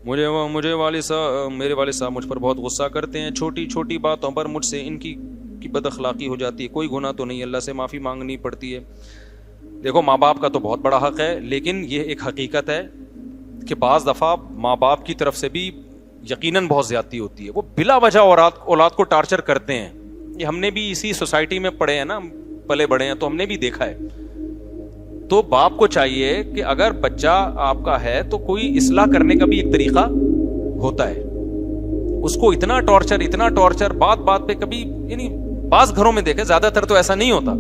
مجھے والد صاحب میرے والد صاحب مجھ پر بہت غصہ کرتے ہیں, چھوٹی چھوٹی باتوں پر مجھ سے ان کی بد اخلاقی ہو جاتی ہے. کوئی گناہ تو نہیں, اللہ سے معافی مانگنی پڑتی ہے. دیکھو ماں باپ کا تو بہت بڑا حق ہے, لیکن یہ ایک حقیقت ہے کہ بعض دفعہ ماں باپ کی طرف سے بھی یقیناً بہت زیادتی ہوتی ہے. وہ بلا وجہ اولاد کو ٹارچر کرتے ہیں. یہ ہم نے بھی اسی سوسائٹی میں پڑھے ہیں نا, پلے بڑے ہیں, تو ہم نے بھی دیکھا ہے. تو باپ کو چاہیے کہ اگر بچہ آپ کا ہے تو کوئی اصلاح کرنے کا بھی ایک طریقہ ہوتا ہے. اس کو اتنا ٹارچر بات بات پہ کبھی, یعنی بعض گھروں میں دیکھے, زیادہ تر تو ایسا نہیں ہوتا.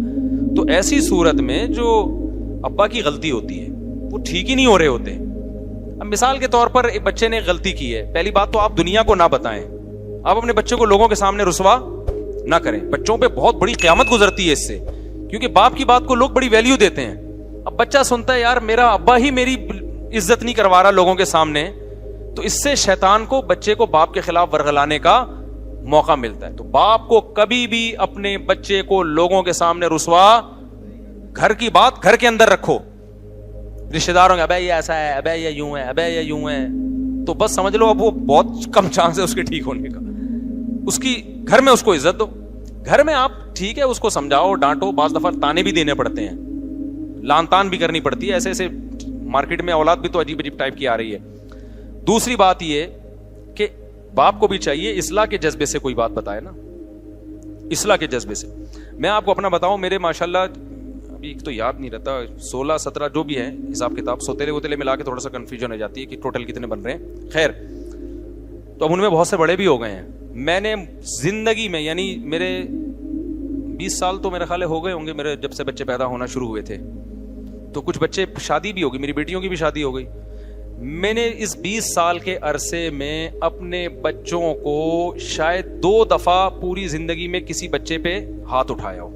تو ایسی صورت میں جو ابا کی غلطی ہوتی ہے وہ ٹھیک ہی نہیں ہو رہے ہوتے. اب مثال کے طور پر ایک بچے نے غلطی کی ہے, پہلی بات تو آپ دنیا کو نہ بتائیں, آپ اپنے بچے کو لوگوں کے سامنے رسوا نہ کریں. بچوں پہ بہت بڑی قیامت گزرتی ہے اس سے, کیونکہ باپ کی بات کو لوگ بڑی ویلیو دیتے ہیں. اب بچہ سنتا ہے یار میرا ابا ہی میری عزت نہیں کروا رہا لوگوں کے سامنے, تو اس سے شیطان کو بچے کو باپ کے خلاف ورغلانے کا موقع ملتا ہے. تو باپ کو کبھی بھی اپنے بچے کو لوگوں کے سامنے رسوا, گھر کی بات گھر کے اندر رکھو. رشتہ داروں کے ابے یہ ایسا ہے, ابے یہ یوں ہے, ابے یہ یوں ہے, تو بس سمجھ لو اب وہ بہت کم چانس ہے اس کے ٹھیک ہونے کا. اس کی گھر میں اس کو عزت دو. گھر میں آپ ٹھیک ہے اس کو سمجھاؤ, ڈانٹو, بعض دفعہ تانے بھی دینے پڑتے ہیں, لان تان بھی کرنی پڑتی ہے. ایسے ایسے مارکیٹ میں اولاد بھی تو عجیب عجیب ٹائپ کی آ رہی ہے. دوسری بات یہ کہ باپ کو بھی چاہیے اصلاح کے جذبے سے کوئی بات بتائے نا, اصلاح کے جذبے سے. میں آپ کو اپنا بتاؤں, میرے ماشاءاللہ ابھی تو یاد نہیں رہتا 16-17 جو بھی ہے حساب کتاب, سوتیلے ووتیلے ملا کے تھوڑا سا کنفیوژن ہو جاتی ہے کہ ٹوٹل کتنے بن رہے ہیں. خیر, تو اب ان میں بہت سے بڑے بھی ہو گئے ہیں. میں نے زندگی میں, یعنی میرے 20 سال تو میرے خیال ہو گئے ہوں گے میرے جب سے بچے پیدا ہونا شروع ہوئے تھے. تو کچھ بچے شادی بھی ہوگی, میری بیٹیوں کی بھی شادی ہو گئی. میں نے اس 20 سال کے عرصے میں اپنے بچوں کو شاید 2 دفعہ پوری زندگی میں کسی بچے پہ ہاتھ اٹھایا ہو,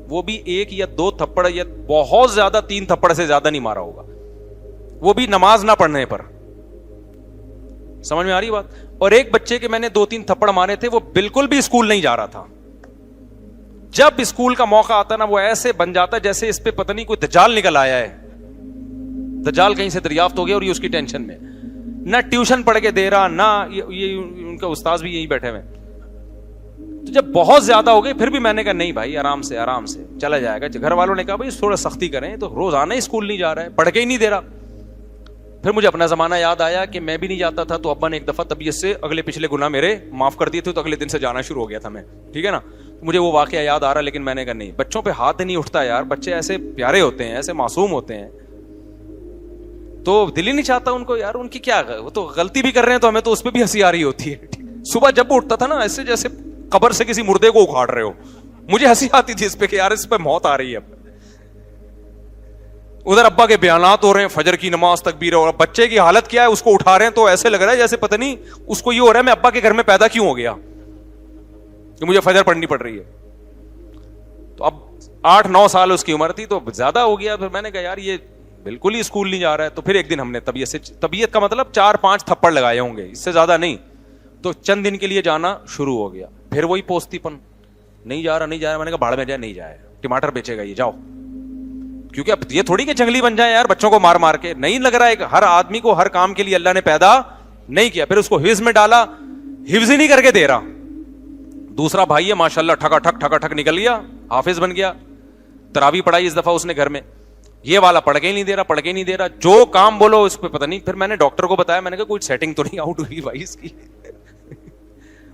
وہ بھی 1 یا 2 تھپڑ, یا بہت زیادہ 3 تھپڑ سے زیادہ نہیں مارا ہوگا, وہ بھی نماز نہ پڑھنے پر. سمجھ میں آ رہی بات؟ اور ایک بچے کے میں نے 2-3 تھپڑ مارے تھے, وہ بالکل بھی اسکول نہیں جا رہا تھا. جب اسکول کا موقع آتا نا وہ ایسے بن جاتا جیسے اس پہ پتہ نہیں کوئی دجال نکل آیا ہے, دجال کہیں سے دریافت ہو گیا, اور یہ اس کی ٹینشن میں, نہ ٹیوشن پڑھ کے دے رہا, نہ یہ ان کا استاذ بھی یہی بیٹھے ہوئے. تو جب بہت زیادہ ہو گئے پھر بھی میں نے کہا نہیں بھائی آرام سے چلا جائے گا. گھر والوں نے کہا بھائی تھوڑا سختی کریں, تو روزانہ اسکول نہیں جا رہا ہے, پڑھ کے ہی نہیں دے رہا. پھر مجھے اپنا زمانہ یاد آیا کہ میں بھی نہیں جاتا تھا, تو ابا نے ایک دفعہ طبیعت سے اگلے پچھلے گناہ میرے معاف کر دیے تھے, تو اگلے دن سے جانا شروع ہو گیا تھا میں, ٹھیک ہے نا. مجھے وہ واقعہ یاد آ رہا, لیکن میں نے کہا نہیں, بچوں پہ ہاتھ نہیں اٹھتا یار, بچے ایسے پیارے ہوتے ہیں, ایسے معصوم ہوتے ہیں, تو دل ہی نہیں چاہتا ان کو یار, ان کی کیا, وہ تو غلطی بھی کر رہے ہیں تو ہمیں تو اس پہ بھی ہنسی آ رہی ہوتی ہے. صبح جب اٹھتا تھا نا ایسے جیسے قبر سے کسی مردے کو اکھاڑ رہے ہو, مجھے ہنسی آتی تھی اس پہ کہ یار اس پہ موت آ رہی ہے. ادھر ابا کے بیانات ہو رہے ہیں, فجر کی نماز تکبیر, اور بچے کی حالت کیا ہے, اس کو اٹھا رہے ہیں تو ایسے لگ رہا ہے جیسے پتہ نہیں اس کو یہ ہو رہا ہے میں ابا کے گھر میں پیدا کیوں ہو گیا کہ مجھے فجر پڑھنی پڑ رہی ہے. تو اب 8-9 سال اس کی عمر تھی, تو زیادہ ہو گیا. پھر میں نے کہا یار یہ بالکل ہی اسکول نہیں جا رہا ہے. تو پھر ایک دن ہم نے طبیعت کا مطلب 4-5 تھپڑ لگائے ہوں گے, اس سے زیادہ نہیں. تو چند دن کے لیے جانا شروع ہو گیا. پھر وہی پوستی پن, نہیں جا رہا. میں نے کہا بھاڑ میں جائے, نہیں جائے, ٹماٹر بیچے گا یہ, جاؤ. کیونکہ اب یہ تھوڑی کہ جنگلی بن جائے یار بچوں کو مار مار کے, نہیں لگ رہا ہے. ہر آدمی کو ہر کام کے لیے اللہ نے پیدا نہیں کیا. پھر اس کو حفظ میں ڈالا, حفظ ہی نہیں کر کے دے رہا. دوسرا بھائی ہے ماشاءاللہ, ٹھکا ٹھک نکل گیا, حافظ بن گیا. تراویح پڑھائی اس دفعہ اس نے گھر میں, یہ والا پڑھ کے ہی نہیں دے رہا, جو کام بولو اس پہ پتہ نہیں. پھر میں نے ڈاکٹر کو بتایا, میں نے کہا کوئی سیٹنگ تو نہیں آؤٹ ہوئی بھائی اس کی,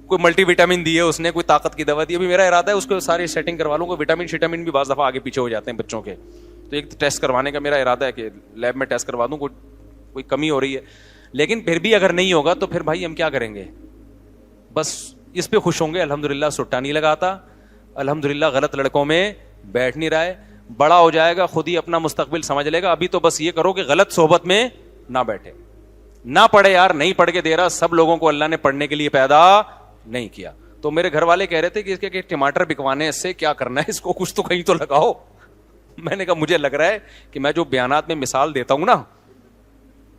کوئی ملٹی وٹامن دی ہے اس نے, کوئی طاقت کی دوا دی. ابھی میرا ارادہ ہے اس کو ساری سیٹنگ کروا لوں. کوئی وٹامن بھی بعض دفعہ آگے پیچھے ہو جاتے ہیں بچوں کے, تو ایک ٹیسٹ کروانے کا میرا ارادہ ہے کہ لیب میں ٹیسٹ کروا دوں, کوئی کمی ہو رہی ہے. لیکن پھر بھی اگر نہیں ہوگا تو پھر بھائی ہم کیا کریں گے, بس اس پہ خوش ہوں گے. الحمدللہ سٹا نہیں لگاتا, الحمدللہ غلط لڑکوں میں بیٹھ نہیں رہا ہے. بڑا ہو جائے گا خود ہی اپنا مستقبل سمجھ لے گا. ابھی تو بس یہ کرو کہ غلط صحبت میں نہ بیٹھے, نہ پڑھے یار, نہیں پڑھ کے دے رہا. سب لوگوں کو اللہ نے پڑھنے کے لیے پیدا نہیں کیا. تو میرے گھر والے کہہ رہے تھے کہ اس کے ٹماٹر بکوانے سے کیا کرنا ہے, اس کو کچھ تو کہیں تو لگاؤ. میں نے کہا مجھے لگ رہا ہے کہ میں جو بیانات میں مثال دیتا ہوں نا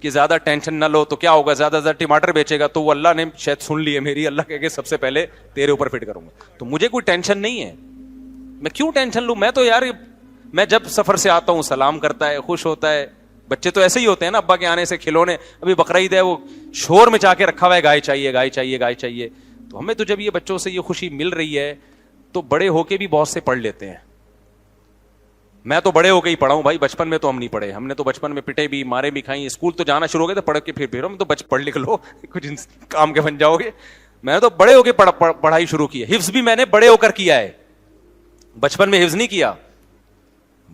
کہ زیادہ ٹینشن نہ لو, تو کیا ہوگا, زیادہ زیادہ ٹماٹر بیچے گا, تو وہ اللہ نے شاید سن لی ہے میری. اللہ کہے کہ سب سے پہلے تیرے اوپر فٹ کروں گا. تو مجھے کوئی ٹینشن نہیں ہے, میں کیوں ٹینشن لوں. میں تو یار, میں جب سفر سے آتا ہوں سلام کرتا ہے, خوش ہوتا ہے, بچے تو ایسے ہی ہوتے ہیں نا, ابا کے آنے سے کھلونے, ابھی بقرعید ہے وہ شور مچا کے رکھا ہوا ہے, گائے چاہیے گائے چاہیے گائے چاہیے. تو ہمیں تو جب یہ بچوں سے یہ خوشی مل رہی ہے تو بڑے ہو کے بھی بہت سے پڑھ لیتے ہیں. میں تو بڑے ہو کے ہی پڑھا ہوں بھائی, بچپن میں تو ہم نہیں پڑھے. ہم نے تو بچپن میں پٹے بھی, مارے بھی کھائی, اسکول تو جانا شروع ہو گئے تو پڑھ کے پھر ہم تو پڑھ لکھ لو کچھ کام کے بن جاؤ گے. میں تو بڑے ہو کے پڑھائی شروع کی ہے. حفظ بھی میں نے بڑے ہو کر کیا ہے, بچپن میں حفظ نہیں کیا.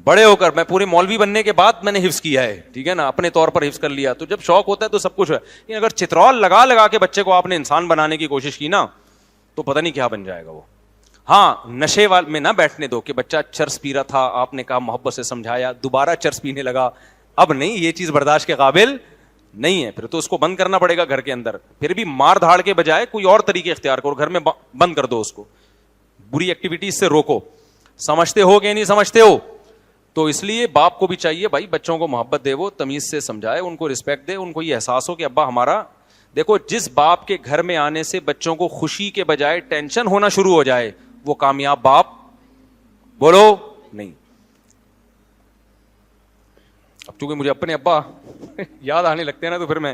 بڑے ہو کر, میں پورے مولوی بننے کے بعد میں نے حفظ کیا ہے, ٹھیک ہے نا, اپنے طور پر حفظ کر لیا. تو جب شوق ہوتا ہے تو سب کچھ ہے. لیکن اگر چترول لگا لگا کے بچے کو آپ نے انسان بنانے کی کوشش کی نا تو پتہ نہیں کیا بن جائے گا وہ. ہاں, نشے میں نہ بیٹھنے دو کہ بچہ چرس پی رہا تھا, آپ نے کہا محبت سے سمجھایا, دوبارہ چرس پینے لگا, اب نہیں, یہ چیز برداشت کے قابل نہیں ہے. پھر تو اس کو بند کرنا پڑے گا گھر کے اندر. پھر بھی مار دھاڑ کے بجائے کوئی اور طریقے اختیار کرو, گھر میں بند کر دو اس کو, بری ایکٹیویٹیز سے روکو. سمجھتے ہو کہ نہیں سمجھتے ہو؟ تو اس لیے باپ کو بھی چاہیے بھائی بچوں کو محبت دے, وہ تمیز سے سمجھائے, ان کو رسپیکٹ دے, ان کو یہ احساس ہو کہ ابا ہمارا. دیکھو, جس باپ کے گھر میں آنے سے بچوں کو خوشی کے بجائے ٹینشن ہونا شروع ہو جائے وہ کامیاب باپ بولو نہیں. اب چونکہ مجھے اپنے ابا یاد آنے لگتے ہیں نا تو پھر میں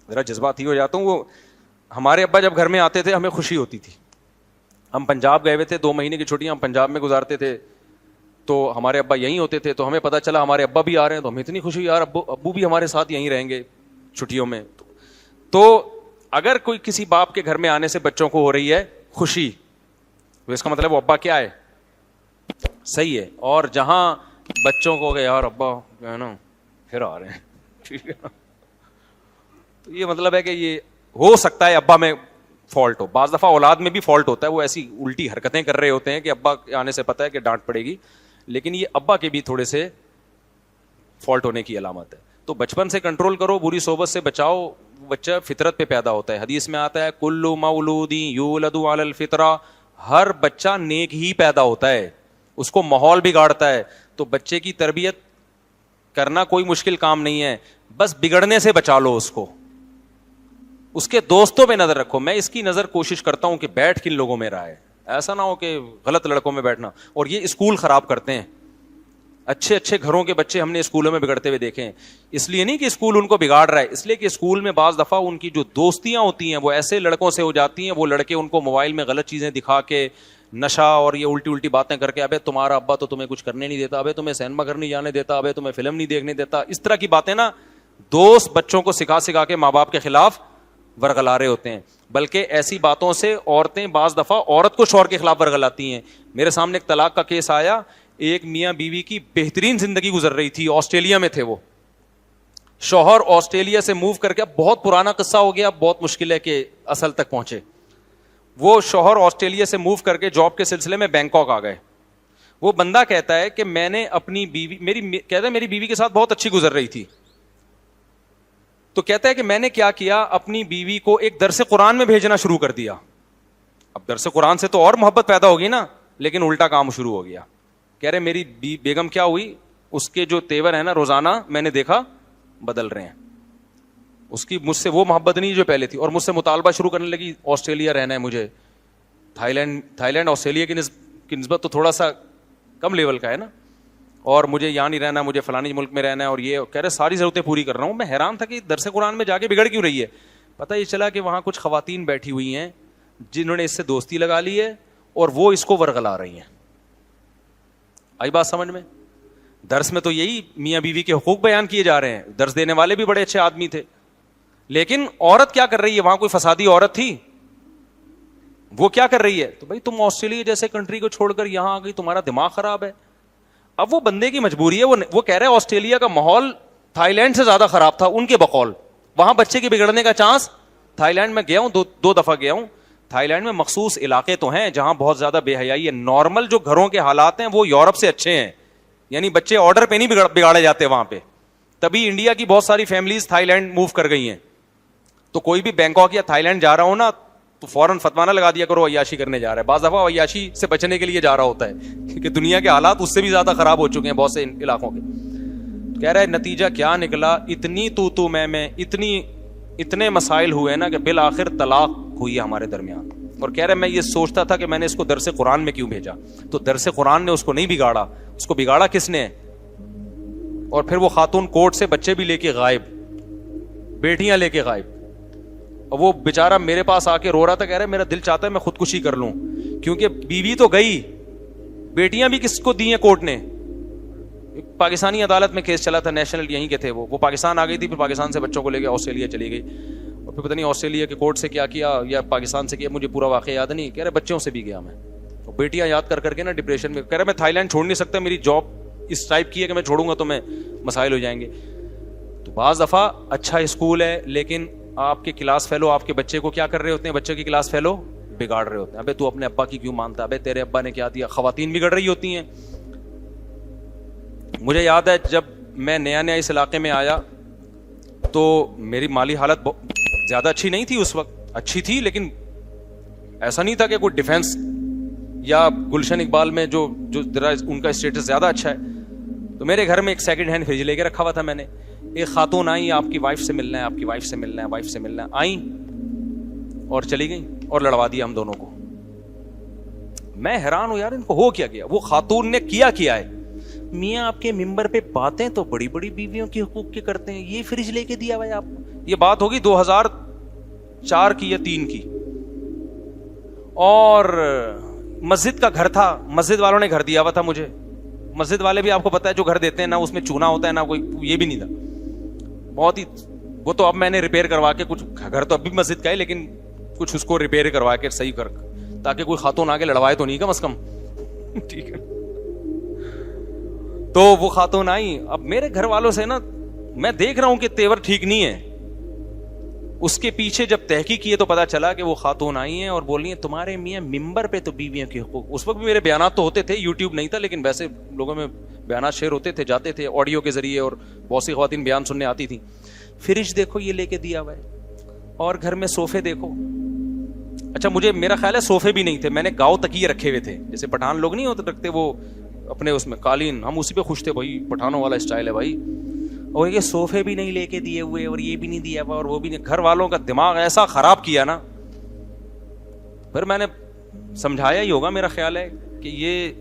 ذرا جذباتی ہو جاتا ہوں. وہ ہمارے ابا جب گھر میں آتے تھے ہمیں خوشی ہوتی تھی. ہم پنجاب گئے ہوئے تھے, 2 مہینے کی چھٹیاں ہم پنجاب میں گزارتے تھے, تو ہمارے ابا یہیں ہوتے تھے. تو ہمیں پتا چلا ہمارے ابا بھی آ رہے ہیں تو ہمیں اتنی خوشی, یار ابو بھی ہمارے ساتھ یہیں رہیں گے چھٹیوں میں. تو اگر کوئی کسی باپ کے گھر میں آنے سے بچوں کو ہو رہی ہے خوشی, تو اس کا مطلب وہ ابا کیا ہے, صحیح ہے. اور جہاں بچوں کو کہ یار ابا جو ہے نا پھر آ رہے ہیں, ٹھیک ہے, تو یہ مطلب ہے کہ یہ ہو سکتا ہے ابا میں فالٹ ہو. بعض دفعہ اولاد میں بھی فالٹ ہوتا ہے, وہ ایسی الٹی حرکتیں کر رہے ہوتے ہیں کہ ابا آنے سے پتہ ہے کہ ڈانٹ پڑے گی, لیکن یہ ابا کے بھی تھوڑے سے فالٹ ہونے کی علامت ہے. تو بچپن سے کنٹرول کرو, بری صحبت سے بچاؤ. بچہ فطرت پہ پیدا ہوتا ہے, حدیث میں آتا ہے کل مولود یولد علی الفطرہ, ہر بچہ نیک ہی پیدا ہوتا ہے, اس کو ماحول بگاڑتا ہے. تو بچے کی تربیت کرنا کوئی مشکل کام نہیں ہے, بس بگڑنے سے بچا لو اس کو. اس کے دوستوں پہ نظر رکھو. میں اس کی نظر کوشش کرتا ہوں کہ بیٹھ کن لوگوں میں رہا ہے, ایسا نہ ہو کہ غلط لڑکوں میں بیٹھنا. اور یہ اسکول خراب کرتے ہیں. اچھے اچھے گھروں کے بچے ہم نے اسکولوں میں بگڑتے ہوئے دیکھے ہیں. اس لیے نہیں کہ اسکول ان کو بگاڑ رہا ہے, اس لیے کہ اسکول میں بعض دفعہ ان کی جو دوستیاں ہوتی ہیں وہ ایسے لڑکوں سے ہو جاتی ہیں, وہ لڑکے ان کو موبائل میں غلط چیزیں دکھا کے, نشہ اور یہ الٹی الٹی باتیں کر کے, ابے تمہارا ابا تو تمہیں کچھ کرنے نہیں دیتا, ابے تمہیں سینما گھر نہیں جانے دیتا, ابے تمہیں فلم نہیں دیکھنے دیتا. اس طرح کی باتیں نا دوست بچوں کو سکھا سکھا کے ماں باپ کے خلاف ورغلا رہے ہوتے ہیں. بلکہ ایسی باتوں سے عورتیں بعض دفعہ عورت کو شوہر کے خلاف ورغلاتی ہیں. میرے سامنے ایک طلاق کا کیس آیا, ایک میاں بیوی کی بہترین زندگی گزر رہی تھی, آسٹریلیا میں تھے وہ. شوہر آسٹریلیا سے موو کر کے, بہت پرانا قصہ ہو گیا, بہت مشکل ہے کہ اصل تک پہنچے. وہ شوہر آسٹریلیا سے موو کر کے جاب کے سلسلے میں بینکاک آ گئے. وہ بندہ کہتا ہے کہ میں نے اپنی بیوی, میری بیوی کے ساتھ بہت اچھی گزر رہی تھی. تو کہتا ہے کہ میں نے کیا کیا, اپنی بیوی کو ایک درس قرآن میں بھیجنا شروع کر دیا. اب درس قرآن سے تو اور محبت پیدا ہوگی نا, لیکن الٹا کام شروع ہو گیا. کہہ رہے میری بیگم کیا ہوئی, اس کے جو تیور ہیں نا روزانہ میں نے دیکھا بدل رہے ہیں. اس کی مجھ سے وہ محبت نہیں جو پہلے تھی, اور مجھ سے مطالبہ شروع کرنے لگی آسٹریلیا رہنا ہے مجھے. تھائی لینڈ آسٹریلیا کی نسبت تو تھوڑا سا کم لیول کا ہے نا, اور مجھے یہاں نہیں رہنا, مجھے فلانی ملک میں رہنا ہے. اور یہ کہہ رہے ساری ضرورتیں پوری کر رہا ہوں. میں حیران تھا کہ درس قرآن میں جا کے بگڑ کیوں رہی ہے. پتہ یہ چلا کہ وہاں کچھ خواتین بیٹھی ہوئی ہیں جنہوں نے اس سے دوستی لگا لی ہے, اور وہ اس کو ورغلا رہی ہیں. آئی بات سمجھ میں؟ درس میں تو یہی میاں بیوی کے حقوق بیان کیے جا رہے ہیں, درس دینے والے بھی بڑے اچھے آدمی تھے, لیکن عورت کیا کر رہی ہے, وہاں کوئی فسادی عورت تھی, وہ کیا کر رہی ہے. تو بھائی تم آسٹریلیا جیسے کنٹری کو چھوڑ کر یہاں آ گئی, تمہارا دماغ خراب ہے. اب وہ بندے کی مجبوری ہے, وہ کہہ رہے ہیں آسٹریلیا کا ماحول تھائی لینڈ سے زیادہ خراب تھا ان کے بقول. وہاں بچے کے بگڑنے کا چانس, تھائی لینڈ میں گیا ہوں, دو دفعہ گیا ہوں. تھائی لینڈ میں مخصوص علاقے تو ہیں جہاں بہت زیادہ بے حیائی ہے. نارمل جو گھروں کے حالات ہیں وہ یورپ سے اچھے ہیں, یعنی بچے آرڈر پہ نہیں بگاڑے جاتے وہاں پہ. تبھی انڈیا کی بہت ساری فیملیز تھائی لینڈ موو کر گئی ہیں. تو کوئی بھی بینکاک یا تھائی لینڈ جا رہا ہو نا تو فوراً فتوانہ لگا دیا کرو عیاشی کرنے جا رہا ہے. بعض دفعہ عیاشی سے بچنے کے لیے جا رہا ہوتا ہے کیونکہ دنیا کے حالات اس سے بھی زیادہ خراب ہو چکے ہیں بہت سے علاقوں کے. کہہ رہا ہے نتیجہ کیا نکلا, اتنی تو میں اتنے مسائل ہوئے نا کہ بالآخر طلاق ہوئی ہے ہمارے درمیان. اور کہہ رہے میں یہ سوچتا تھا کہ میں نے اس کو درس قرآن میں کیوں بھیجا. تو درس قرآن نے اس کو نہیں بگاڑا, اس کو بگاڑا کس نے؟ اور پھر وہ خاتون کورٹ سے بچے بھی لے کے غائب, بیٹیاں لے کے غائب. اور وہ بیچارہ میرے پاس آ کے رو رہا تھا, کہہ رہا میرا دل چاہتا ہے میں خودکشی کر لوں, کیونکہ بیوی تو گئی, بیٹیاں بھی کس کو دی ہیں کورٹ نے. پاکستانی عدالت میں کیس چلا تھا, نیشنل یہیں کے تھے, وہ پاکستان آ گئی تھی, پھر پاکستان سے بچوں کو لے کے آسٹریلیا چلی گئی, اور پھر پتہ نہیں آسٹریلیا کے کورٹ سے کیا کیا یا پاکستان سے کیا, مجھے پورا واقعہ یاد نہیں. کہہ رہے بچوں سے بھی گیا میں, اور بیٹیاں یاد کر کے نا ڈپریشن میں. کہہ رہے میں تھائی لینڈ چھوڑ نہیں سکتا, میری جاب اس ٹائپ کی ہے کہ میں چھوڑوں گا تو میں مسائل ہو جائیں گے. تو بعض دفعہ اچھا اسکول ہے, لیکن آپ کے کلاس فیلو آپ کے بچے کو کیا کر رہے ہوتے ہیں, بچے کی کلاس فیلو بگاڑ رہے ہوتے ہیں. ابے تو اپنے ابا کی کیوں مانتا, ابے تیرے ابا نے کیا دیا. خواتین بگڑ رہی ہوتی ہیں. مجھے یاد ہے جب میں نیا اس علاقے میں آیا تو میری مالی حالت زیادہ اچھی نہیں تھی اس وقت, اچھی تھی لیکن ایسا نہیں تھا کہ کوئی ڈیفینس یا گلشن اقبال میں جو ان کا اسٹیٹس زیادہ اچھا ہے. تو میرے گھر میں ایک سیکنڈ ہینڈ فریج لے کے رکھا ہوا تھا میں نے. ایک خاتون آئی, آپ کی وائف سے ملنا ہے, آپ کی وائف سے ملنا ہے, وائف سے ملنا ہے, آئیں اور چلی گئی اور لڑوا دیا ہم دونوں کو. میں حیران ہوں یار ان کو ہو کیا گیا. وہ خاتون نے کیا ہے, میاں آپ کے ممبر پہ باتیں تو بڑی بڑی بیویوں کے حقوق کی کرتے ہیں, یہ فریج لے کے دیا ہوا ہے آپ کو. یہ بات ہوگی 2004 کی یا 3 کی, اور مسجد کا گھر تھا, مسجد والوں نے گھر دیا ہوا تھا مجھے. مسجد والے بھی آپ کو پتا ہے جو گھر دیتے ہیں نا اس میں چونا ہوتا ہے نا, کوئی یہ بھی نہیں تھا بہت ہی. وہ تو اب میں نے ریپیئر کروا کے, کچھ گھر تو اب بھی مسجد کا ہے لیکن کچھ اس کو ریپیئر کروا کے صحیح کر, تاکہ کوئی خاتون آگے لڑوائے تو نہیں کم از کم. ٹھیک ہے. تو وہ خاتون آئی. اب میرے گھر والوں سے نا میں دیکھ رہا ہوں کہ تیور ٹھیک نہیں ہے. اس کے پیچھے جب تحقیق کیے تو پتا چلا کہ وہ خاتون آئی ہیں اور بول رہی ہیں تمہارے میاں ممبر پہ تو بیویوں کے حقوق. اس وقت بھی میرے بیانات تو ہوتے تھے, یوٹیوب نہیں تھا, لیکن ویسے لوگوں میں بیانات شیئر ہوتے تھے, جاتے تھے آڈیو کے ذریعے, اور بہت سی خواتین بیان سننے آتی تھیں. فریج دیکھو یہ لے کے دیا ہوا ہے, اور گھر میں صوفے دیکھو. اچھا مجھے میرا خیال ہے صوفے بھی نہیں تھے, میں نے گاؤں تکیے رکھے ہوئے تھے, جیسے پٹھان لوگ نہیں ہوتے رکھتے وہ اپنے اس میں قالین, ہم اسی پہ خوش تھے, بھائی پٹھانوں والا اسٹائل ہے بھائی. اور یہ صوفے بھی نہیں لے کے دیے ہوئے, اور یہ بھی نہیں دیا ہوا, اور وہ بھی نہیں. گھر والوں کا دماغ ایسا خراب کیا نا. پھر میں نے سمجھایا ہی ہوگا, میرا خیال ہے کہ یہ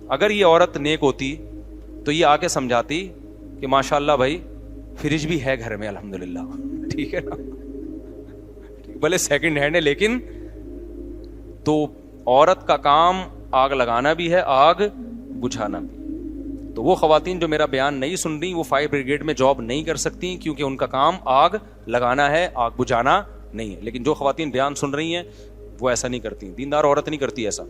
اگر یہ عورت نیک ہوتی تو یہ آ کے سمجھاتی کہ ماشاء اللہ بھائی فریج بھی ہے گھر میں الحمدللہ. ٹھیک ہے نا, بھلے سیکنڈ ہینڈ ہے لیکن. تو عورت کا کام آگ لگانا بھی ہے, آگ بجھانا بھی. تو وہ خواتین جو میرا بیان نہیں سن رہی, وہ فائر بریگیڈ میں جاب نہیں کر سکتی, کیونکہ ان کا کام آگ لگانا ہے, آگ بجھانا نہیں ہے. لیکن جو خواتین بیان سن رہی ہیں وہ ایسا نہیں کرتی, دیندار عورت نہیں کرتی ایسا.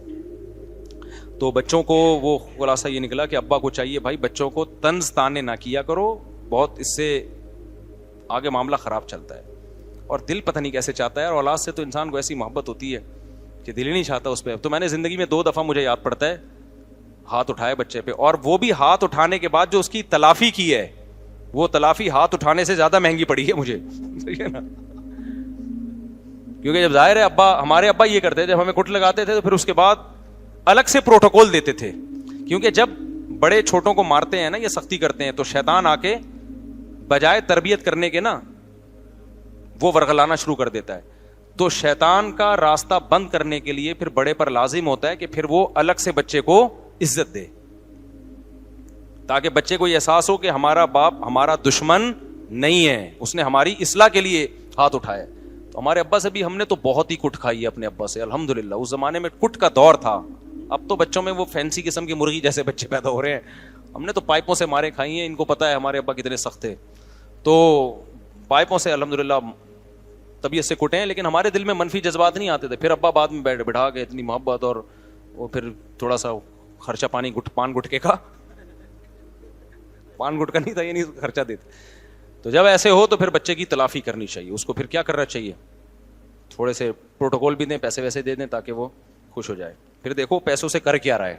تو بچوں کو وہ خلاصہ یہ نکلا کہ ابا کو چاہیے بھائی بچوں کو طنز تانے نہ کیا کرو, بہت اس سے آگے معاملہ خراب چلتا ہے. اور دل پتہ نہیں کیسے چاہتا ہے, اور اولاد سے تو انسان کو ایسی محبت ہوتی ہے کہ دل ہی نہیں چاہتا اس پہ. تو میں نے زندگی میں 2 دفعہ مجھے یاد پڑتا ہے ہاتھ اٹھائے بچے پہ, اور وہ بھی ہاتھ اٹھانے کے بعد جو اس کی تلافی کی ہے, وہ تلافی ہاتھ اٹھانے سے زیادہ مہنگی پڑی ہے مجھے. ٹھیک ہے نا, کیونکہ جب ظاہر ہے ہمارے ابا یہ کرتے تھے, جب ہمیں کٹ لگاتے تھے تو پھر اس کے بعد الگ سے پروٹوکول دیتے تھے, کیونکہ جب بڑے چھوٹوں کو مارتے ہیں نا, یہ سختی کرتے ہیں, تو شیطان آ کے بجائے تربیت کرنے کے نا وہ ورغلانا شروع کر دیتا ہے. تو شیطان کا راستہ بند کرنے کے لیے پھر بڑے پر لازم ہوتا ہے کہ پھر وہ الگ سے بچے کو عزت دے, تاکہ بچے کو یہ احساس ہو کہ ہمارا باپ ہمارا دشمن نہیں ہے, اس نے ہماری اصلاح کے لیے ہاتھ اٹھایا. تو ہمارے ابا سے بھی ہم نے تو بہت ہی کٹ کھائی ہے اپنے ابا سے الحمدللہ. اس زمانے میں کٹ کا دور تھا, اب تو بچوں میں وہ فینسی قسم کی مرغی جیسے بچے پیدا ہو رہے ہیں. ہم نے تو پائپوں سے مارے کھائی ہیں, ان کو پتا ہے ہمارے ابا کتنے سخت تھے. تو پائپوں سے الحمدللہ طبیعت سے کٹے ہیں, لیکن ہمارے دل میں منفی جذبات نہیں آتے تھے. پھر ابا بعد میں بٹھا کے اتنی محبت, اور وہ پھر تھوڑا سا خرچہ پان گٹکے کا, پان گٹکا نہیں تھا, یہ نہیں خرچہ دیتے. تو جب ایسے ہو تو پھر بچے کی تلافی کرنی چاہیے, اس کو پھر کیا کرنا چاہیے, تھوڑے سے پروٹوکول بھی دیں, پیسے ویسے دے دیں تاکہ وہ خوش ہو جائے. پھر دیکھو پیسوں سے کر کیا رہا ہے,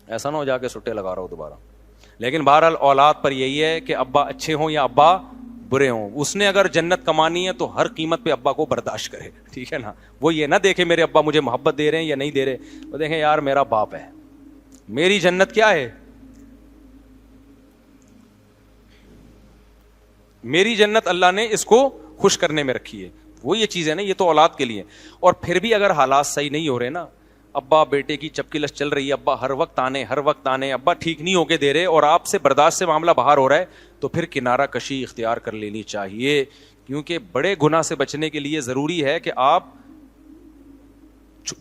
ایسا نہ ہو جا کے سٹے لگا رہا ہو دوبارہ. لیکن بہرحال اولاد پر یہی ہے کہ ابا اچھے ہوں یا ابا برے ہوں, اس نے اگر جنت کمانی ہے تو ہر قیمت پہ ابا کو برداشت کرے. ٹھیک ہے نا, وہ یہ نہ دیکھے میرے ابا مجھے محبت دے رہے ہیں یا نہیں دے رہے, وہ دیکھیں یار میرا باپ ہے, میری جنت کیا ہے, میری جنت اللہ نے اس کو خوش کرنے میں رکھی ہے. وہ یہ چیز ہے نا, یہ تو اولاد کے لیے. اور پھر بھی اگر حالات صحیح نہیں ہو رہے نا, ابا بیٹے کی چپکلش چل رہی ہے, ابا ہر وقت آنے, ابا ٹھیک نہیں ہو کے دے رہے اور آپ سے برداشت سے معاملہ باہر ہو رہا ہے, تو پھر کنارہ کشی اختیار کر لینی چاہیے. کیونکہ بڑے گناہ سے بچنے کے لیے ضروری ہے کہ آپ,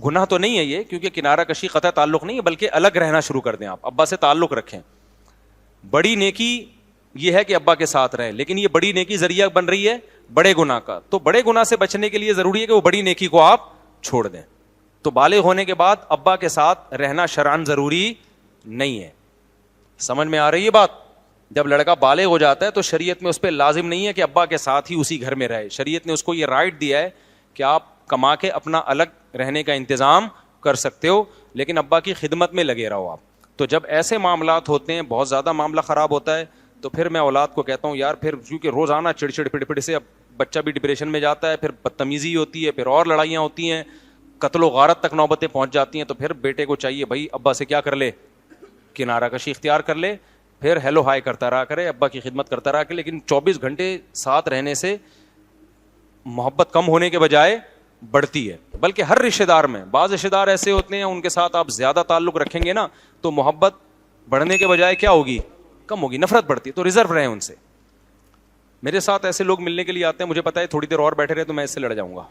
گناہ تو نہیں ہے یہ, کیونکہ کنارہ کشی قطع تعلق نہیں ہے, بلکہ الگ رہنا شروع کر دیں, آپ ابا سے تعلق رکھیں. بڑی نیکی یہ ہے کہ ابا کے ساتھ رہیں, لیکن یہ بڑی نیکی ذریعہ بن رہی ہے بڑے گناہ کا. تو بڑے گناہ سے بچنے کے لیے ضروری ہے کہ وہ بڑی نیکی کو آپ چھوڑ دیں. تو بالغ ہونے کے بعد ابا کے ساتھ رہنا شرعاً ضروری نہیں ہے. سمجھ میں آ رہی ہے بات؟ جب لڑکا بالغ ہو جاتا ہے تو شریعت میں اس پہ لازم نہیں ہے کہ ابا کے ساتھ ہی اسی گھر میں رہے. شریعت نے اس کو یہ رائٹ دیا ہے کہ آپ کما کے اپنا الگ رہنے کا انتظام کر سکتے ہو, لیکن ابا کی خدمت میں لگے رہو آپ. تو جب ایسے معاملات ہوتے ہیں, بہت زیادہ معاملہ خراب ہوتا ہے, تو پھر میں اولاد کو کہتا ہوں یار پھر کیونکہ روزانہ چڑچڑ پڑ سے اب بچہ بھی ڈپریشن میں جاتا ہے, پھر بدتمیزی ہوتی ہے, پھر اور لڑائیاں ہوتی ہیں, قتل و غارت تک نوبتیں پہنچ جاتی ہیں. تو پھر بیٹے کو چاہیے بھائی ابا سے کیا کر لے, کنارہ کشی اختیار کر لے, پھر ہیلو ہائی کرتا رہا کرے, ابا کی خدمت کرتا رہا کرے. لیکن 24 گھنٹے ساتھ رہنے سے محبت کم ہونے کے بجائے بڑھتی ہے. بلکہ ہر رشتہ دار میں, بعض رشتہ دار ایسے ہوتے ہیں ان کے ساتھ آپ زیادہ تعلق رکھیں گے نا تو محبت بڑھنے کے بجائے کیا ہوگی, کم ہوگی, نفرت بڑھتی ہے. تو ریزرو رہیں ان سے. میرے ساتھ ایسے لوگ ملنے کے لیے آتے ہیں, مجھے پتا ہے تھوڑی دیر اور بیٹھے رہے تو میں اس سے لڑ جاؤں گا,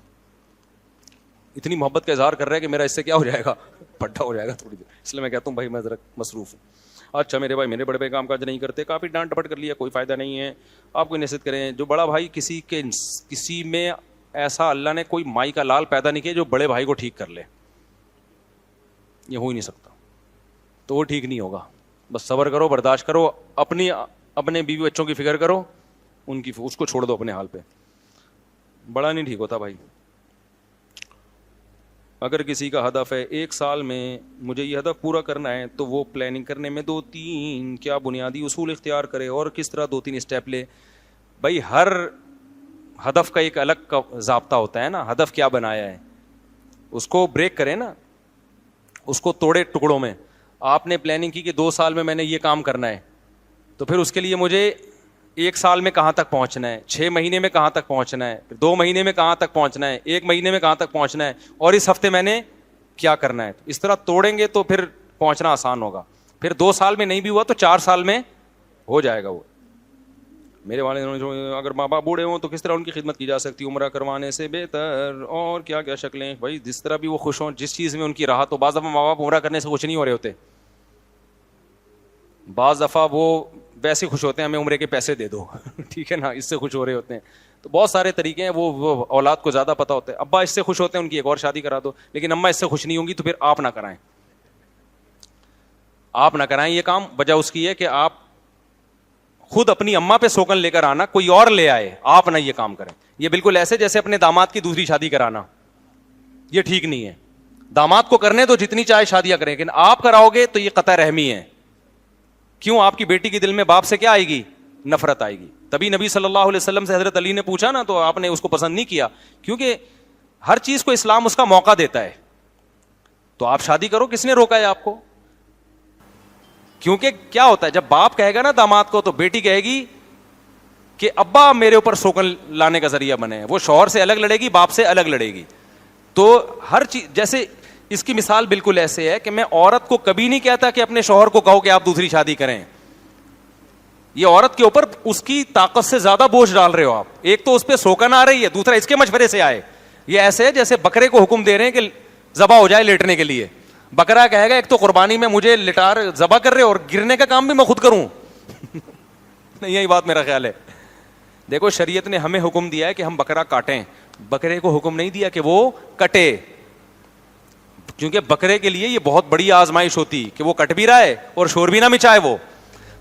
اتنی محبت کا اظہار کر رہا ہے کہ میرا اس سے کیا ہو جائے گا, پٹا ہو جائے گا تھوڑی دیر. اس لیے میں کہتا ہوں بھائی میں ذرا مصروف ہوں. اچھا میرے بھائی میرے بڑے بھائی کام کاج نہیں کرتے, کافی ڈانٹ ڈپٹ کر لیا, کوئی فائدہ نہیں ہے. آپ کوئی نصیحت کریں, جو بڑا بھائی کسی میں ایسا اللہ نے کوئی مائی کا لال پیدا نہیں کیا جو بڑے بھائی کو ٹھیک کر لے, یہ ہو ہی نہیں سکتا. تو وہ ٹھیک نہیں ہوگا. بس صبر کرو, برداشت کرو, اپنے بیوی بچوں کی فکر کرو, اس کو چھوڑ دو اپنے حال پہ. بڑا نہیں ٹھیک ہوتا بھائی. اگر کسی کا ہدف ہے 1 سال میں مجھے یہ ہدف پورا کرنا ہے, تو وہ پلاننگ کرنے میں 2-3 کیا بنیادی اصول اختیار کرے اور کس طرح 2-3 اسٹیپ لے. بھائی ہر ہدف کا ایک الگ ضابطہ ہوتا ہے نا, ہدف کیا بنایا ہے اس کو بریک کرے نا, اس کو توڑے ٹکڑوں میں. آپ نے پلاننگ کی کہ 2 سال میں میں نے یہ کام کرنا ہے, تو پھر اس کے لیے مجھے 1 سال میں کہاں تک پہنچنا ہے, 6 مہینے میں کہاں تک پہنچنا ہے, 2 مہینے میں کہاں تک پہنچنا ہے, 1 مہینے میں کہاں تک پہنچنا ہے, اور اس ہفتے میں نے کیا کرنا ہے. اس طرح توڑیں گے تو پھر پہنچنا آسان ہوگا. پھر 2 سال میں نہیں بھی ہوا تو 4 سال میں ہو جائے گا. وہ میرے والد اگر ماں باپ بوڑھے ہوں تو کس طرح ان کی خدمت کی جا سکتی, عمرہ کروانے سے بہتر, اور کیا کیا شکلیں. بھائی جس طرح بھی وہ خوش ہوں, جس چیز میں ان کی راحت ہو. بعض دفعہ ماں باپ عمرہ کرنے سے خوش نہیں ہو رہے ہوتے, بعض دفعہ وہ ویسے خوش ہوتے ہیں ہمیں عمرے کے پیسے دے دو, ٹھیک ہے نا, اس سے خوش ہو رہے ہوتے ہیں. تو بہت سارے طریقے ہیں, وہ اولاد کو زیادہ پتہ ہوتا ہے. ابا اس سے خوش ہوتے ہیں ان کی ایک اور شادی کرا دو, لیکن اماں اس سے خوش نہیں ہوں گی تو پھر آپ نہ کرائیں, آپ نہ کرائیں یہ کام. وجہ اس کی ہے کہ آپ خود اپنی اماں پہ سوکن لے کر آنا, کوئی اور لے آئے, آپ نہ یہ کام کریں. یہ بالکل ایسے جیسے اپنے داماد کی دوسری شادی کرانا, یہ ٹھیک نہیں ہے. داماد کو کرنے تو جتنی چاہے شادیاں کریں, لیکن آپ کراؤ گے تو یہ قطع رحمی ہے. کیوں؟ آپ کی بیٹی کے دل میں باپ سے کیا آئے گی, نفرت آئے گی. تبھی نبی صلی اللہ علیہ وسلم سے حضرت علی نے پوچھا نا, تو آپ نے اس کو پسند نہیں کیا, کیونکہ ہر چیز کو اسلام اس کا موقع دیتا ہے. تو آپ شادی کرو, کس نے روکا ہے آپ کو؟ کیونکہ کیا ہوتا ہے جب باپ کہے گا نا داماد کو, تو بیٹی کہے گی کہ ابا میرے اوپر سوکن لانے کا ذریعہ بنے. وہ شوہر سے الگ لڑے گی, باپ سے الگ لڑے گی. تو ہر چیز, جیسے اس کی مثال بالکل ایسے ہے کہ میں عورت کو کبھی نہیں کہتا کہ اپنے شوہر کو کہو کہ آپ دوسری شادی کریں. یہ عورت کے اوپر اس کی طاقت سے زیادہ بوجھ ڈال رہے ہو آپ. ایک تو اس پہ سوکن آ رہی ہے, دوسرا اس کے مشورے سے آئے. یہ ایسے ہے جیسے بکرے کو حکم دے رہے ہیں کہ ذبح ہو جائے لیٹنے کے لیے. بکرا کہے گا ایک تو قربانی میں مجھے لٹار ذبح کر رہے اور گرنے کا کام بھی میں خود کروں. نہیں, یہی بات میرا خیال ہے. دیکھو شریعت نے ہمیں حکم دیا ہے کہ ہم بکرا کاٹیں, بکرے کو حکم نہیں دیا کہ وہ کٹے, کیونکہ بکرے کے لیے یہ بہت بڑی آزمائش ہوتی کہ وہ کٹ بھی رہا ہے اور شور بھی نہ مچائے وہ.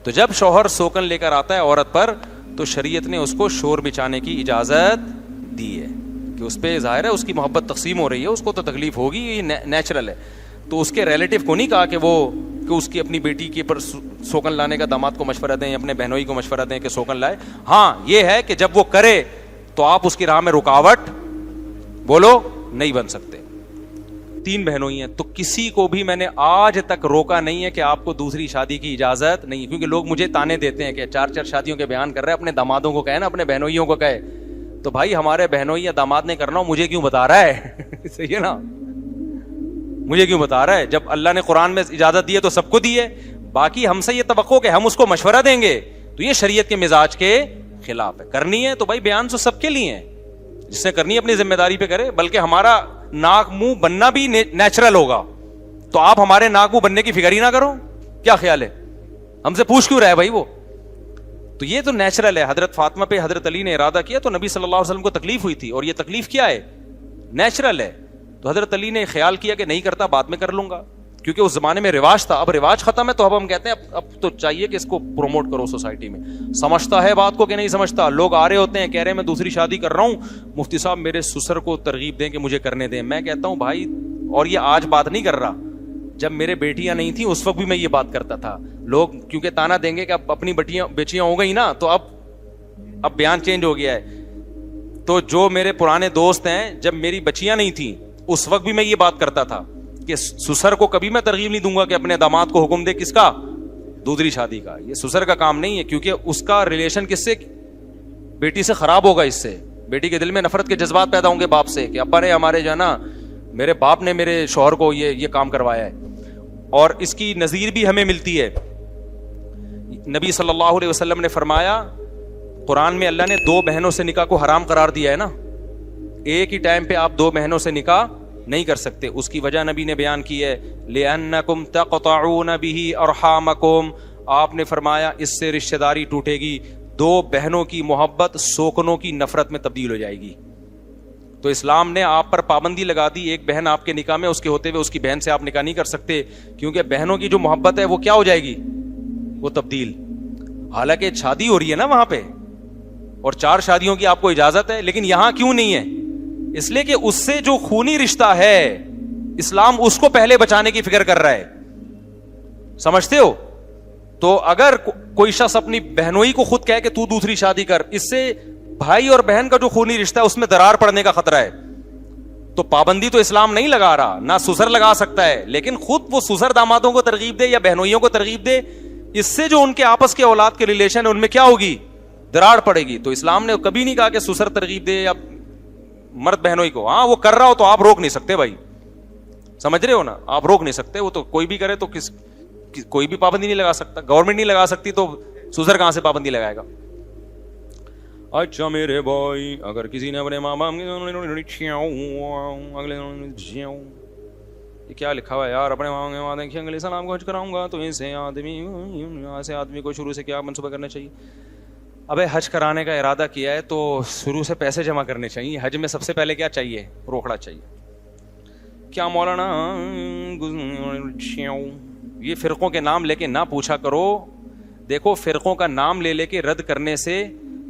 تو جب شوہر سوکن لے کر آتا ہے عورت پر, تو شریعت نے اس کو شور مچانے کی اجازت دی ہے کہ اس پہ ظاہر ہے اس کی محبت تقسیم ہو رہی ہے, اس کو تو تکلیف ہوگی, یہ نیچرل ہے. تو اس کے ریلیٹیو کو نہیں کہا کہ اس کی اپنی بیٹی کے پر سوکن لانے کا داماد کو مشورہ دیں, اپنے بہنوئی کو مشورہ دیں کہ سوکن لائے. ہاں یہ ہے کہ جب وہ کرے تو آپ اس کی راہ میں رکاوٹ بولو نہیں بن سکتے. 3 بہنوئی ہیں, تو کسی کو بھی میں نے آج تک روکا نہیں ہے کہ آپ کو دوسری شادی کی اجازت نہیں ہے. کیونکہ لوگ مجھے تانے دیتے ہیں کہ 4 شادیوں کے بیان کر رہے ہیں, اپنے دامادوں کو کہے نا, اپنے بہنوئیوں کو کہے. تو بھائی ہمارے بہنوئی یا داماد نے کرنا ہو, مجھے کیوں بتا رہا ہے؟ صحیح ہے نا. مجھے کیوں بتا رہا ہے؟ جب اللہ نے قرآن میں اجازت دی ہے تو سب کو دی ہے. باقی ہم سے یہ توقع کہ ہم اس کو مشورہ دیں گے تو یہ شریعت کے مزاج کے خلاف ہے. کرنی ہے تو بھائی بیان تو سب کے لیے ہے, جس نے کرنی ہے اپنی ذمہ داری پہ کرے. بلکہ ہمارا ناک منہ بننا بھی نیچرل ہوگا, تو آپ ہمارے ناک منہ بننے کی فکر ہی نہ کرو. کیا خیال ہے؟ ہم سے پوچھ کیوں رہا ہے بھائی وہ؟ تو یہ تو نیچرل ہے. حضرت فاطمہ پہ حضرت علی نے ارادہ کیا تو نبی صلی اللہ علیہ وسلم کو تکلیف ہوئی تھی, اور یہ تکلیف کیا ہے؟ نیچرل ہے. تو حضرت علی نے خیال کیا کہ نہیں کرتا, بعد میں کر لوں گا, کیونکہ اس زمانے میں رواج تھا. اب رواج ختم ہے تو اب ہم کہتے ہیں اب تو چاہیے کہ اس کو پروموٹ کرو سوسائٹی میں. سمجھتا ہے بات کو کہ نہیں سمجھتا؟ لوگ آ رہے ہوتے ہیں, کہہ رہے ہیں میں دوسری شادی کر رہا ہوں, مفتی صاحب میرے سسر کو ترغیب دیں کہ مجھے کرنے دیں. میں کہتا ہوں بھائی, اور یہ آج بات نہیں کر رہا, جب میرے بیٹیاں نہیں تھیں اس وقت بھی میں یہ بات کرتا تھا. لوگ کیونکہ تانا دیں گے کہ اب اپنی بیٹیاں ہو گئی نا, تو اب بیان چینج ہو گیا ہے. تو جو میرے پرانے دوست ہیں, جب میری بچیاں نہیں تھیں اس وقت بھی میں یہ بات کرتا تھا کہ سسر کو کبھی میں ترغیب نہیں دوں گا کہ اپنے داماد کو حکم دے کس کا؟ دوسری شادی کا. یہ سسر کا کام نہیں ہے, کیونکہ اس کا ریلیشن کس سے؟ بیٹی سے خراب ہوگا. اس سے بیٹی کے دل میں نفرت کے جذبات پیدا ہوں گے باپ سے, کہ ابا نے ہمارے جو ہے نا, میرے باپ نے میرے شوہر کو یہ کام کروایا ہے. اور اس کی نظیر بھی ہمیں ملتی ہے. نبی صلی اللہ علیہ وسلم نے فرمایا, قرآن میں اللہ نے 2 بہنوں سے نکاح کو حرام قرار دیا ہے نا, ایک ہی ٹائم پہ آپ 2 بہنوں سے نکاح نہیں کر سکتے. اس کی وجہ نبی نے بیان کی ہے, لِأَنَّكُمْ تَقْطَعُونَ بِهِ أَرْحَامَكُمْ. آپ نے فرمایا اس سے رشتہ داری ٹوٹے گی. 2 بہنوں کی محبت سوکنوں کی نفرت میں تبدیل ہو جائے گی. تو اسلام نے آپ پر پابندی لگا دی, ایک بہن آپ کے نکاح میں, اس کے ہوتے ہوئے اس کی بہن سے آپ نکاح نہیں کر سکتے, کیونکہ بہنوں کی جو محبت ہے وہ کیا ہو جائے گی؟ وہ تبدیل. حالانکہ شادی ہو رہی ہے نا وہاں پہ, اور 4 شادیوں کی آپ کو اجازت ہے, لیکن یہاں کیوں نہیں ہے؟ اس لیے کہ اس سے جو خونی رشتہ ہے اسلام اس کو پہلے بچانے کی فکر کر رہا ہے. سمجھتے ہو؟ تو اگر کوئی شخص اپنی بہنوئی کو خود کہے کہ تو دوسری شادی کر, اس سے بھائی اور بہن کا جو خونی رشتہ ہے اس میں درار پڑنے کا خطرہ ہے. تو پابندی تو اسلام نہیں لگا رہا, نہ سسر لگا سکتا ہے, لیکن خود وہ سسر دامادوں کو ترغیب دے یا بہنوئیوں کو ترغیب دے, اس سے جو ان کے آپس کے اولاد کے ریلیشن ہے ان میں کیا ہوگی؟ دراڑ پڑے گی. تو اسلام نے کبھی نہیں کہا کہ سسر ترغیب دے یا مرد بہنوئی کو. ہاں وہ کر رہا ہو تو آپ روک نہیں سکتے بھائی, سمجھ رہے ہو نا, آپ روک نہیں سکتے. وہ تو کوئی بھی کرے تو کوئی بھی پابندی نہیں لگا سکتا, گورنمنٹ نہیں لگا سکتی, تو سسر کہاں سے پابندی لگائے گا؟ اچھا میرے بھائی, اگر کسی نے اپنے ماں باپ یہ کیا لکھا ہوا ہے یار, اپنے ماں باپ اگلے سال آپ کو حج کراؤں گا, تو ایسے آدمی کو شروع سے کیا منصوبہ کرنا چاہیے؟ ابے حج کرانے کا ارادہ کیا ہے تو شروع سے پیسے جمع کرنے چاہیے. حج میں سب سے پہلے کیا چاہیے؟ روکڑا چاہیے. کیا مولانا یہ فرقوں کے نام لے کے نہ پوچھا کرو. دیکھو فرقوں کا نام لے لے کے رد کرنے سے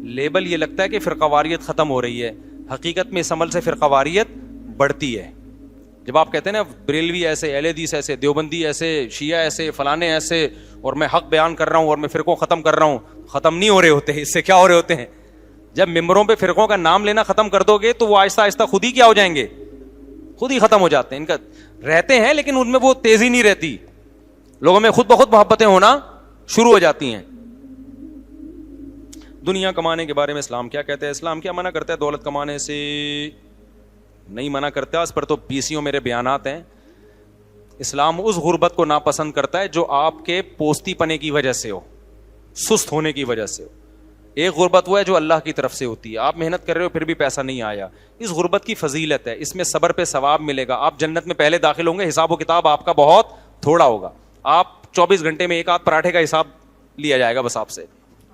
لیبل یہ لگتا ہے کہ فرقہ واریت ختم ہو رہی ہے, حقیقت میں اس عمل سے فرقہ واریت بڑھتی ہے. جب آپ کہتے ہیں نا بریلوی ایسے, اہل حدیث ایسے, دیوبندی ایسے, شیعہ ایسے, فلانے ایسے, اور میں حق بیان کر رہا ہوں اور میں فرقوں ختم کر رہا ہوں, ختم نہیں ہو رہے ہوتے. اس سے کیا ہو رہے ہوتے ہیں؟ جب ممبروں پہ فرقوں کا نام لینا ختم کر دو گے تو وہ آہستہ آہستہ خود ہی کیا ہو جائیں گے؟ خود ہی ختم ہو جاتے ہیں. ان کا رہتے ہیں لیکن ان میں وہ تیزی نہیں رہتی, لوگوں میں خود بخود محبتیں ہونا شروع ہو جاتی ہیں. دنیا کمانے کے بارے میں اسلام کیا کہتا ہے؟ اسلام کیا منع کرتا ہے دولت کمانے سے؟ نہیں منع کرتا, اس پر تو 20 میرے بیانات ہیں. اسلام اس غربت کو ناپسند کرتا ہے جو آپ کے پوستی پنے کی وجہ سے ہو, سست ہونے کی وجہ سے ہو. ایک غربت وہ ہے جو اللہ کی طرف سے ہوتی ہے, آپ محنت کر رہے ہو پھر بھی پیسہ نہیں آیا, اس غربت کی فضیلت ہے, اس میں صبر پہ ثواب ملے گا, آپ جنت میں پہلے داخل ہوں گے, حساب و کتاب آپ کا بہت تھوڑا ہوگا, آپ 24 گھنٹے میں 1 آدھ پراٹھے کا حساب لیا جائے گا بس آپ سے,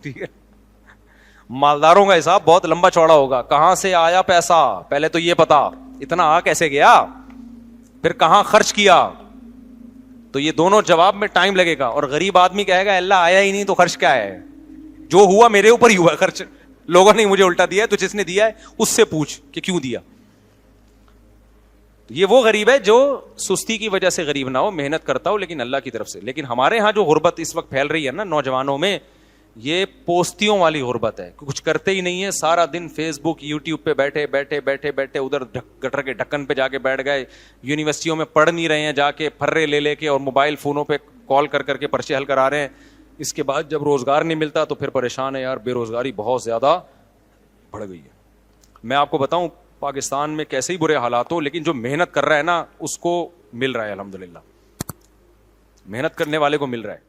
ٹھیک ہے. مالداروں کا حساب بہت لمبا چوڑا ہوگا, کہاں سے آیا پیسہ, پہلے تو یہ پتا اتنا آ کیسے گیا, پھر کہاں خرچ کیا, تو یہ دونوں جواب میں ٹائم لگے گا. اور غریب آدمی کہے گا اللہ آیا ہی نہیں تو خرچ کیا ہے, جو ہوا میرے اوپر ہی ہوا خرچ, لوگوں نے مجھے الٹا دیا ہے, تو جس نے دیا ہے اس سے پوچھ کہ کیوں دیا. یہ وہ غریب ہے جو سستی کی وجہ سے غریب نہ ہو, محنت کرتا ہو لیکن اللہ کی طرف سے. لیکن ہمارے ہاں جو غربت اس وقت پھیل رہی ہے نا نوجوانوں میں, یہ پوستیوں والی غربت ہے, کچھ کرتے ہی نہیں ہے, سارا دن فیس بک یوٹیوب پہ بیٹھے بیٹھے بیٹھے بیٹھے ادھر گٹر کے ڈھکن پہ جا کے بیٹھ گئے, یونیورسٹیوں میں پڑھ نہیں رہے ہیں, جا کے پھرے لے لے کے اور موبائل فونوں پہ کال کر کر کے پرچے حل کرا رہے ہیں. اس کے بعد جب روزگار نہیں ملتا تو پھر پریشان ہے, یار بے روزگاری بہت زیادہ بڑھ گئی ہے. میں آپ کو بتاؤں پاکستان میں کیسے ہی برے حالات ہو, لیکن جو محنت کر رہا ہے نا اس کو مل رہا ہے الحمدللہ, محنت کرنے والے کو مل رہا ہے.